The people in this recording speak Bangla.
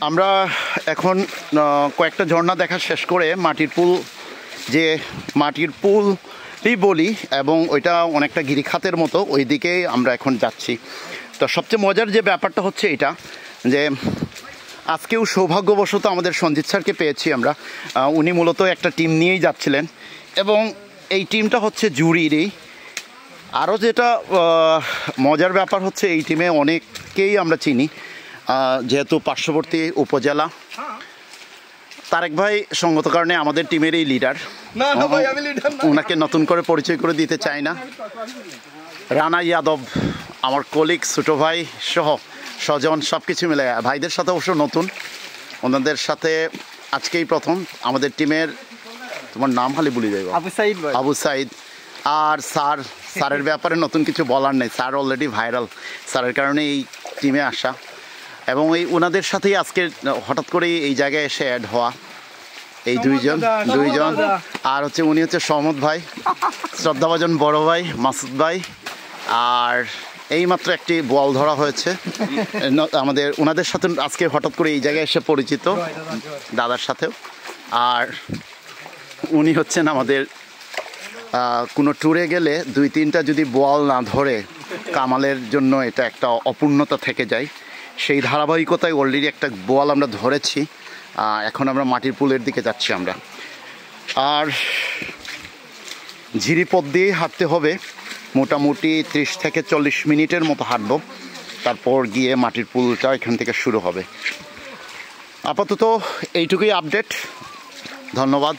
আমরা এখন কয়েকটা ঝর্ণা দেখা শেষ করে মাটির পুলই বলি, এবং ওইটা অনেকটা গিরিখাতের মতো, ওই দিকেই আমরা এখন যাচ্ছি। তো সবচেয়ে মজার যে ব্যাপারটা হচ্ছে এটা যে আজকেও সৌভাগ্যবশত আমাদের সঞ্জিত স্যারকে পেয়েছি আমরা। উনি মূলত একটা টিম নিয়েই যাচ্ছিলেন, এবং এই টিমটা হচ্ছে জুরিরই। আরও যেটা মজার ব্যাপার হচ্ছে এই টিমে অনেককেই আমরা চিনি, যেহেতু পার্শ্ববর্তী উপজেলা। তারেক ভাই সঙ্গত কারণে আমাদের টিমেরই লিডার, ওনাকে নতুন করে পরিচয় করে দিতে চাই না। রানা ইয়াদব আমার কলিগ, ছোটো ভাই সহ স্বজন, সব কিছু মিলে ভাইদের সাথে অবশ্য নতুন, ওনাদের সাথে আজকেই প্রথম আমাদের টিমের। তোমার নাম খালি বলে যাইব, আবু সাইদ। আর স্যারের ব্যাপারে নতুন কিছু বলার নেই, স্যার অলরেডি ভাইরাল, স্যারের কারণে এই টিমে আসা, এবং এই ওনাদের সাথেই আজকে হঠাৎ করেই এই জায়গায় এসে অ্যাড হওয়া। এই দুইজন আর হচ্ছে উনি হচ্ছে সহমত ভাই, শ্রদ্ধাভাজন বড় ভাই মাসুদ ভাই। আর এইমাত্র একটি বল ধরা হয়েছে আমাদের, ওনাদের সাথে আজকে হঠাৎ করে এই জায়গায় এসে পরিচিত, দাদার সাথেও। আর উনি হচ্ছেন আমাদের কোনো ট্যুরে গেলে 2-3টা যদি বল না ধরে কামালের জন্য এটা একটা অপূর্ণতা থেকে যায়। সেই ধারাবাহিকতায় অলরেডি একটা বল আমরা ধরেছি, এখন আমরা মাটির পুলের দিকে যাচ্ছি আমরা। আর ঝিরিপথ দিয়েই হাঁটতে হবে, মোটামুটি 30 থেকে 40 মিনিটের মতো হাঁটব, তারপর গিয়ে মাটির পুলটা এখান থেকে শুরু হবে। আপাতত এইটুকুই আপডেট, ধন্যবাদ।